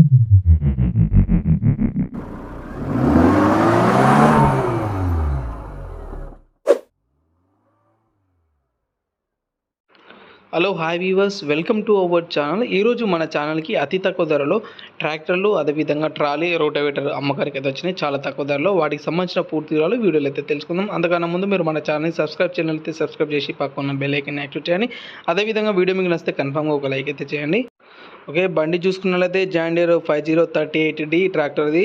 Hello hi weavers, welcome to our channel. ఈరోజు మన ఛానల్కి అతి తక్కువ ధరలో ట్రాక్టర్లు, అదేవిధంగా ట్రాలీ, రోటావేటర్ అమ్మకానికి అయితే వచ్చినాయి. చాలా తక్కువ ధరలో వాటికి సంబంధించిన పూర్తి వివరాలు వీడియోలో అయితే తెలుసుకుందాం. అంతకన్నా ముందు మీరు మన ఛానల్ని సబ్స్క్రైబ్ చేసి పక్కన బెల్ ఐకాన్ యాక్టివేట్ చేయండి. అదేవిధంగా వీడియో మీకు నచ్చితే కన్ఫామ్గా ఒక లైక్ అయితే చేయండి. ఓకే, బండి చూసుకున్నట్లయితే జాన్ డీర్ 5038D ట్రాక్టర్ది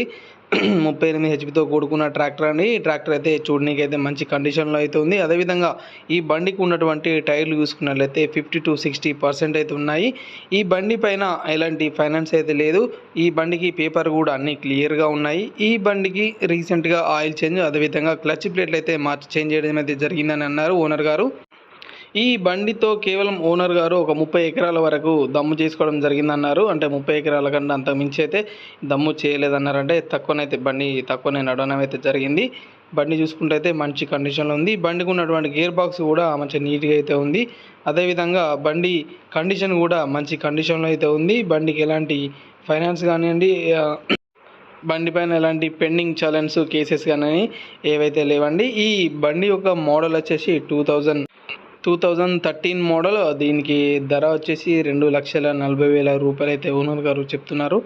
38 హెచ్పితో కూడుకున్న ట్రాక్టర్ అండి. ఈ ట్రాక్టర్ అయితే చూడడానికి అయితే మంచి కండిషన్లో అయితే ఉంది. అదేవిధంగా ఈ బండికి ఉన్నటువంటి టైర్లు చూసుకున్నట్లయితే 50 to 60% అయితే ఉన్నాయి. ఈ బండి పైన ఎలాంటి ఫైనాన్స్ అయితే లేదు. ఈ బండికి పేపర్ కూడా అన్నీ క్లియర్గా ఉన్నాయి. ఈ బండికి రీసెంట్గా ఆయిల్ చేంజ్, అదేవిధంగా క్లచ్ ప్లేట్లు అయితే చేంజ్ చేయడం అయితే జరిగిందని అన్నారు ఓనర్ గారు. ఈ బండితో కేవలం ఓనర్ గారు ఒక 30 ఎకరాల వరకు దమ్ము చేసుకోవడం జరిగిందన్నారు. అంటే 30 ఎకరాల కన్నా అంత మించి అయితే దమ్ము చేయలేదన్నారు. అంటే తక్కువనే నడవడం అయితే జరిగింది. బండి చూసుకుంటే అయితే మంచి కండిషన్లో ఉంది. బండికి ఉన్నటువంటి గేర్ బాక్స్ కూడా మంచి నీట్గా అయితే ఉంది. అదేవిధంగా బండి కండిషన్ కూడా మంచి కండిషన్లో అయితే ఉంది. బండికి ఎలాంటి ఫైనాన్స్ కానివ్వండి, బండి పైన ఎలాంటి పెండింగ్ ఛాలెంజ్ కేసెస్ కానీ ఏవైతే లేవండి. ఈ బండి యొక్క మోడల్ వచ్చేసి 2013 మోడల్. దీనికి ధర వచ్చేసి 2,40,000 రూపాయలు అయితే ఓనర్ గారు చెప్తున్నారు.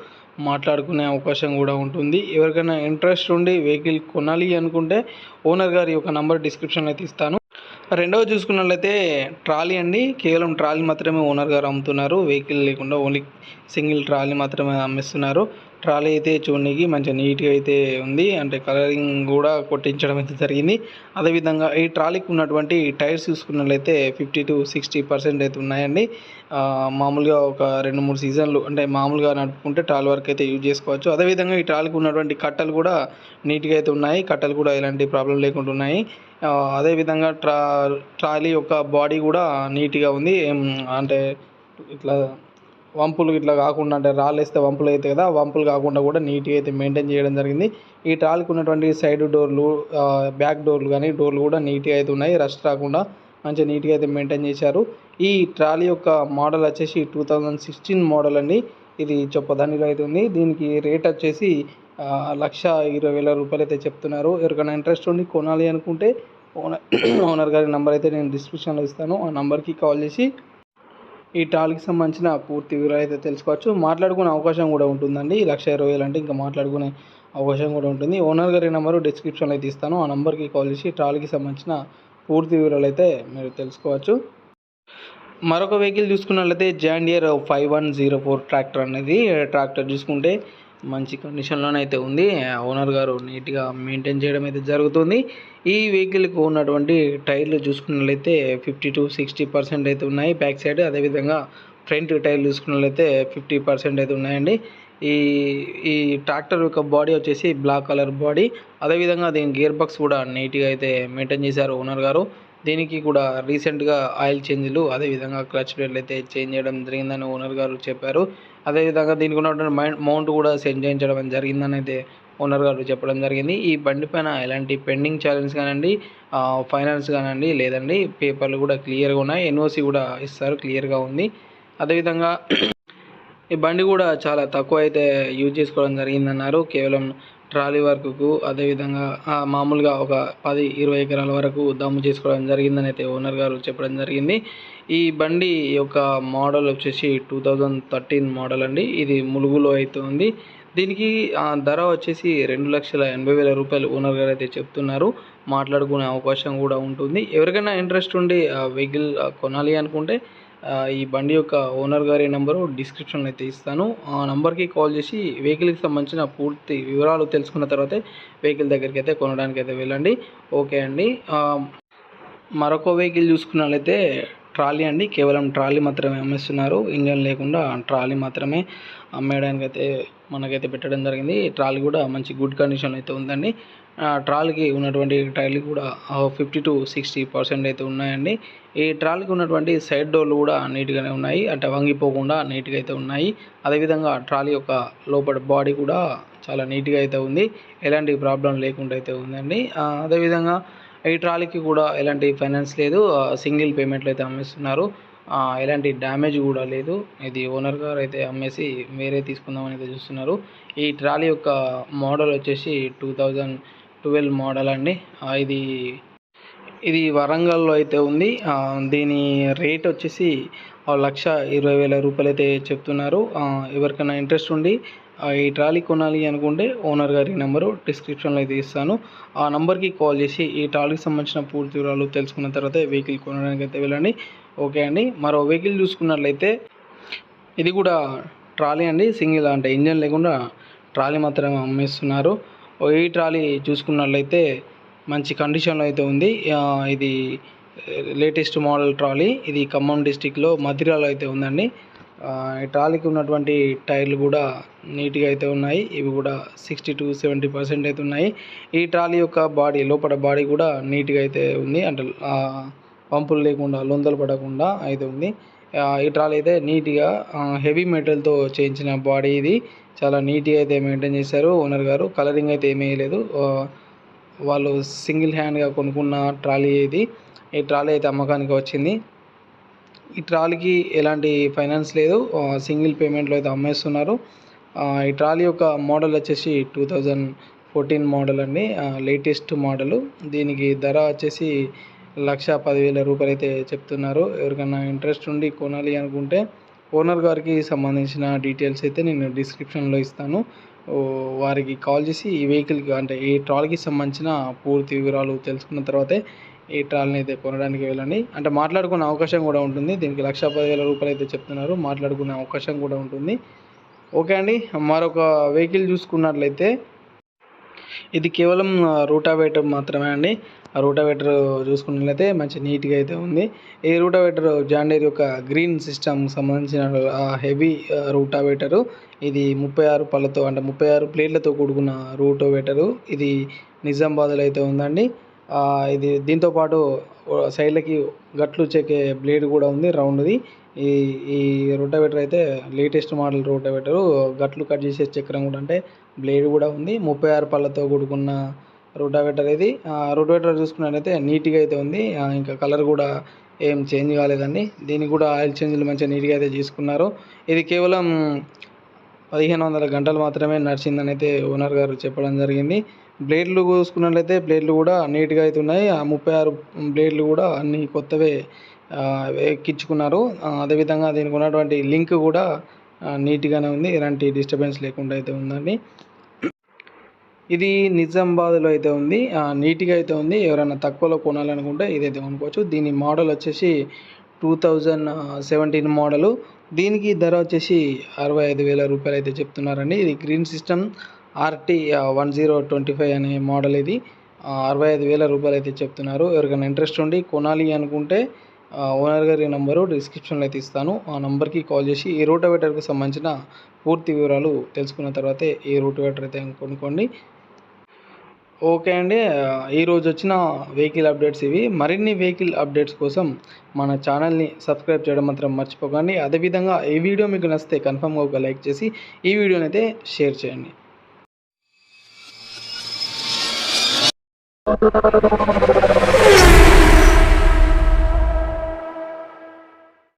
మాట్లాడుకునే అవకాశం కూడా ఉంటుంది. ఎవరికైనా ఇంట్రెస్ట్ ఉండి వెహికల్ కొనాలి అనుకుంటే ఓనర్ గారి యొక్క నంబర్ డిస్క్రిప్షన్లో అయితే ఇస్తాను. రెండవ చూసుకున్నట్లయితే ట్రాలీ అండి. కేవలం ట్రాలీ మాత్రమే ఓనర్ గారు అమ్ముతున్నారు. వెహికల్ లేకుండా ఓన్లీ సింగిల్ ట్రాలీ మాత్రమే అమ్మిస్తున్నారు. ట్రాలీ అయితే చూడడానికి మంచిగా నీట్గా అయితే ఉంది. అంటే కలరింగ్ కూడా కొట్టించడం అయితే జరిగింది. అదేవిధంగా ఈ ట్రాలీకి ఉన్నటువంటి టైర్స్ చూసుకున్నట్లయితే 50 to 60% అయితే ఉన్నాయండి. మామూలుగా ఒక 2-3 సీజన్లు అంటే మామూలుగా నడుపుకుంటే ట్రాలీ వరకు అయితే యూజ్ చేసుకోవచ్చు. అదేవిధంగా ఈ ట్రాలీకి ఉన్నటువంటి కట్టలు కూడా నీట్గా అయితే ఉన్నాయి. కట్టలు కూడా ఎలాంటి ప్రాబ్లం లేకుండా ఉన్నాయి. అదేవిధంగా ట్రాలీ యొక్క బాడీ కూడా నీట్గా ఉంది. అంటే ఇట్లా వంపులు ఇట్లా కాకుండా, అంటే రాళ్ళు వేస్తే వంపులు అవుతాయి కదా, వంపులు కాకుండా కూడా నీట్గా అయితే మెయింటైన్ చేయడం జరిగింది. ఈ ట్రాలీకి ఉన్నటువంటి సైడ్ డోర్లు, బ్యాక్ డోర్లు కానీ డోర్లు కూడా నీట్గా అయితే ఉన్నాయి. రస్ట్ రాకుండా మంచిగా నీట్గా అయితే మెయింటైన్ చేశారు. ఈ ట్రాలీ యొక్క మోడల్ వచ్చేసి 2016 మోడల్ అండి. ఇది చొప్పదండిలో అయితే ఉంది. దీనికి రేట్ వచ్చేసి 1,20,000 రూపాయలు అయితే చెప్తున్నారు. ఎవరికైనా ఇంట్రెస్ట్ ఉండి కొనాలి అనుకుంటే ఓనర్ గారి నెంబర్ అయితే నేను డిస్క్రిప్షన్లో ఇస్తాను. ఆ నెంబర్కి కాల్ చేసి ఈ ట్రాలీకి సంబంధించిన పూర్తి వివరాలు అయితే తెలుసుకోవచ్చు. మాట్లాడుకునే అవకాశం కూడా ఉంటుందండి. 1,20,000 అంటే ఇంకా మాట్లాడుకునే అవకాశం కూడా ఉంటుంది. ఓనర్ గారి నెంబరు డిస్క్రిప్షన్లో అయితే ఇస్తాను. ఆ నెంబర్కి కాల్ చేసి ట్రాలీకి సంబంధించిన పూర్తి వివరాలు అయితే మీరు తెలుసుకోవచ్చు. మరొక వెహికల్ చూసుకున్నట్లయితే జాన్ డీర్ 5104 ట్రాక్టర్ అనేది. ట్రాక్టర్ చూసుకుంటే మంచి కండిషన్లోనే అయితే ఉంది. ఓనర్ గారు నీట్గా మెయింటైన్ చేయడం అయితే జరుగుతుంది. ఈ వెహికల్కి ఉన్నటువంటి టైర్లు చూసుకున్నట్లయితే 50 to 60% అయితే ఉన్నాయి బ్యాక్ సైడ్. అదేవిధంగా ఫ్రంట్ టైర్లు చూసుకున్నట్లయితే 50% అయితే ఉన్నాయండి. ఈ ఈ ట్రాక్టర్ యొక్క బాడీ వచ్చేసి బ్లాక్ కలర్ బాడీ. అదేవిధంగా దీని గేర్ బాక్స్ కూడా నీట్గా అయితే మెయింటైన్ చేశారు ఓనర్ గారు. దీనికి కూడా రీసెంట్గా ఆయిల్ చేంజ్లు, అదేవిధంగా క్లచ్ ప్లేట్లు అయితే చేంజ్ చేయడం జరిగిందని ఓనర్ గారు చెప్పారు. అదేవిధంగా దీనికి ఉన్నటువంటి మౌంట్ కూడా సెట్ చేయించడం జరిగిందని అయితే ఓనర్ గారు చెప్పడం జరిగింది. ఈ బండి పైన ఎలాంటి పెండింగ్ ఛాలెంజ్ కానివ్వండి, ఫైనాన్స్ కానివ్వండి లేదండి. పేపర్లు కూడా క్లియర్గా ఉన్నాయి. ఎన్ఓసి కూడా ఇస్తారు, క్లియర్గా ఉంది. అదేవిధంగా ఈ బండి కూడా చాలా తక్కువ అయితే యూజ్ చేసుకోవడం జరిగిందన్నారు. కేవలం ట్రాలీ వర్క్కు, అదేవిధంగా మామూలుగా ఒక 10-20 ఎకరాల వరకు దమ్ము చేసుకోవడం జరిగిందని అయితే ఓనర్ గారు చెప్పడం జరిగింది. ఈ బండి యొక్క మోడల్ వచ్చేసి 2013 మోడల్ అండి. ఇది ములుగులో అయితే ఉంది. దీనికి ధర వచ్చేసి 2,80,000 రూపాయలు ఓనర్ గారు అయితే చెప్తున్నారు. మాట్లాడుకునే అవకాశం కూడా ఉంటుంది. ఎవరికైనా ఇంట్రెస్ట్ ఉండి వెహికల్ కొనాలి అనుకుంటే ఈ బండి యొక్క ఓనర్ గారి నెంబరు డిస్క్రిప్షన్లో అయితే ఇస్తాను. ఆ నెంబర్కి కాల్ చేసి వెహికల్కి సంబంధించిన పూర్తి వివరాలు తెలుసుకున్న తర్వాతే వెహికల్ దగ్గరికి అయితే కొనడానికి అయితే వెళ్ళండి. ఓకే అండి. మరొక వెహికల్ చూసుకున్నట్లయితే ట్రాలీ అండి. కేవలం ట్రాలీ మాత్రమే అమ్మేస్తున్నారు. ఇంజన్ లేకుండా ట్రాలీ మాత్రమే అమ్మేయడానికి అయితే మనకైతే పెట్టడం జరిగింది. ట్రాలీ కూడా మంచి గుడ్ కండిషన్ అయితే ఉందండి. ట్రాలీకి ఉన్నటువంటి టైర్లు కూడా 50 to 60% అయితే ఉన్నాయండి. ఈ ట్రాలీకి ఉన్నటువంటి సైడ్ డోర్లు కూడా నీట్గానే ఉన్నాయి. అంటే వంగిపోకుండా నీట్గా అయితే ఉన్నాయి. అదేవిధంగా ట్రాలీ యొక్క లోపల బాడీ కూడా చాలా నీట్గా అయితే ఉంది. ఎలాంటి ప్రాబ్లం లేకుండా అయితే ఉందండి. అదేవిధంగా ఈ ట్రాలీకి కూడా ఎలాంటి ఫైనాన్స్ లేదు. సింగిల్ పేమెంట్లో అయితే అమ్మేస్తున్నారు. ఎలాంటి డ్యామేజ్ కూడా లేదు. ఇది ఓనర్ గారు అయితే అమ్మేసి వేరే తీసుకుందామని అయితే చూస్తున్నారు. ఈ ట్రాలీ యొక్క మోడల్ వచ్చేసి 2012 మోడల్ అండి. ఇది ఇది వరంగల్లో అయితే ఉంది. దీని రేట్ వచ్చేసి 1,20,000 రూపాయలు అయితే చెప్తున్నారు. ఎవరికైనా ఇంట్రెస్ట్ ఉండి ఈ ట్రాలీ కొనాలి అనుకుంటే ఓనర్ గారి నెంబరు డిస్క్రిప్షన్లో అయితే ఇస్తాను. ఆ నెంబర్కి కాల్ చేసి ఈ ట్రాలీకి సంబంధించిన పూర్తి వివరాలు తెలుసుకున్న తర్వాత వెహికల్ కొనడానికి అయితే వెళ్ళండి. ఓకే అండి. మరో వెహికల్ చూసుకున్నట్లయితే ఇది కూడా ట్రాలీ అండి. సింగిల్ అంటే ఇంజన్ లేకుండా ట్రాలీ మాత్రమే అమ్మేస్తున్నారు. ఈ ట్రాలీ చూసుకున్నట్లయితే మంచి కండిషన్లో అయితే ఉంది. ఇది లేటెస్ట్ మోడల్ ట్రాలీ. ఇది ఖమ్మం డిస్టిక్లో మధిరాలో అయితే ఉందండి. ఈ ట్రాలీకి ఉన్నటువంటి టైర్లు కూడా నీట్గా అయితే ఉన్నాయి. ఇవి కూడా 60 to 70% అయితే ఉన్నాయి. ఈ ట్రాలీ యొక్క బాడీ లోపల బాడీ కూడా నీట్గా అయితే ఉంది. అంటే పంపులు లేకుండా లొందలు పడకుండా అయితే ఉంది. ఈ ట్రాలీ అయితే నీట్గా హెవీ మెటల్తో చేయించిన బాడీ. ఇది చాలా నీట్గా అయితే మెయింటైన్ చేశారు ఓనర్ గారు. కలరింగ్ అయితే ఏమీ వేయలేదు. వాళ్ళు సింగిల్ హ్యాండ్గా కొనుక్కున్న ట్రాలీ ఇది. ఈ ట్రాలీ అయితే అమ్మకానికి వచ్చింది. ఈ ట్రాలీకి ఎలాంటి ఫైనాన్స్ లేదు. సింగిల్ పేమెంట్లో అయితే అమ్మేస్తున్నారు. ఈ ట్రాలీ యొక్క మోడల్ వచ్చేసి 2014 మోడల్ అండి. Latest model. దీనికి ధర వచ్చేసి 1,10,000 రూపాయలు అయితే చెప్తున్నారు. ఎవరికైనా ఇంట్రెస్ట్ ఉండి కొనాలి అనుకుంటే ఓనర్ గారికి సంబంధించిన డీటెయిల్స్ అయితే నేను డిస్క్రిప్షన్లో ఇస్తాను. వారికి కాల్ చేసి ఈ వెహికల్కి అంటే ఈ ట్రాలీకి సంబంధించిన పూర్తి వివరాలు తెలుసుకున్న తర్వాతే ఈ ట్రాలీని అయితే కొనడానికి వెళ్ళండి. అంటే మాట్లాడుకునే అవకాశం కూడా ఉంటుంది. దీనికి 1,10,000 రూపాయలు అయితే చెప్తున్నారు. మాట్లాడుకునే అవకాశం కూడా ఉంటుంది. ఓకే అండి. మరొక వెహికల్ చూసుకున్నట్లయితే ఇది కేవలం రూటావేటర్ మాత్రమే అండి. ఆ రూటావేటర్ చూసుకున్నట్లయితే మంచి నీట్గా అయితే ఉంది. ఈ రూటావేటర్ జాన్ డీర్ యొక్క గ్రీన్ సిస్టమ్ సంబంధించిన హెవీ రూటావేటరు. ఇది 36 పళ్ళతో అంటే 36 ప్లేట్లతో కూడుకున్న రూటావేటరు. ఇది నిజామాబాద్లో అయితే ఉందండి. ఇది దీంతోపాటు సైడ్లకి గట్లు చెక్కే బ్లేడ్ కూడా ఉంది రౌండ్ది. ఈ ఈ రూటావేటర్ అయితే లేటెస్ట్ మోడల్ రూటావేటరు. గట్లు కట్ చేసే చక్రం కూడా అంటే బ్లేడ్ కూడా ఉంది. 36 పళ్ళతో కూడుకున్న రూటావేటర్ ఇది. రూటావేటర్ చూసుకున్నట్లయితే నీట్గా అయితే ఉంది. ఇంకా కలర్ కూడా ఏం చేంజ్ కాలేదండి. దీనికి కూడా ఆయిల్ చేంజ్లు మంచిగా నీట్గా అయితే చేసుకున్నారు. ఇది కేవలం 1,500 గంటలు మాత్రమే నడిచిందని అయితే ఓనర్ గారు చెప్పడం జరిగింది. బ్లేడ్లు చూసుకున్నట్లయితే బ్లేడ్లు కూడా నీట్గా అయితే ఉన్నాయి. 36 బ్లేడ్లు కూడా అన్నీ కొత్తవే ఎక్కించుకున్నారు. అదేవిధంగా దీనికి ఉన్నటువంటి లింక్ కూడా నీట్గానే ఉంది. ఎలాంటి డిస్టర్బెన్స్ లేకుండా అయితే ఉందండి. ఇది నిజామాబాద్లో అయితే ఉంది. నీట్గా అయితే ఉంది. ఎవరైనా తక్కువలో కొనాలనుకుంటే ఇదైతే కొనుక్కోవచ్చు. దీని మోడల్ వచ్చేసి 2017 మోడలు. దీనికి ధర వచ్చేసి 65,000 రూపాయలు అయితే చెప్తున్నారండి. ఇది గ్రీన్ సిస్టమ్ RT 1025 అనే మోడల్. ఇది 65,000 రూపాయలు అయితే చెప్తున్నారు. ఎవరికైనా ఇంట్రెస్ట్ ఉండి కొనాలి అనుకుంటే ఓనర్ గారి నెంబరు డిస్క్రిప్షన్లో అయితే ఇస్తాను. ఆ నెంబర్కి కాల్ చేసి ఈ రూటావేటర్కి సంబంధించిన పూర్తి వివరాలు తెలుసుకున్న తర్వాతే ఈ రూటావేటర్ అయితే కొనుక్కోండి. ఓకే అండి. ఈరోజు వచ్చిన వెహికల్ అప్డేట్స్ ఇవి. మరిన్ని వెహికల్ అప్డేట్స్ కోసం మన ఛానల్ని సబ్స్క్రైబ్ చేయడం మాత్రం మర్చిపోకండి. అదేవిధంగా ఈ వీడియో మీకు నచ్చితే కన్ఫర్మ్గా ఒక లైక్ చేసి ఈ వీడియోని అయితే షేర్ చేయండి.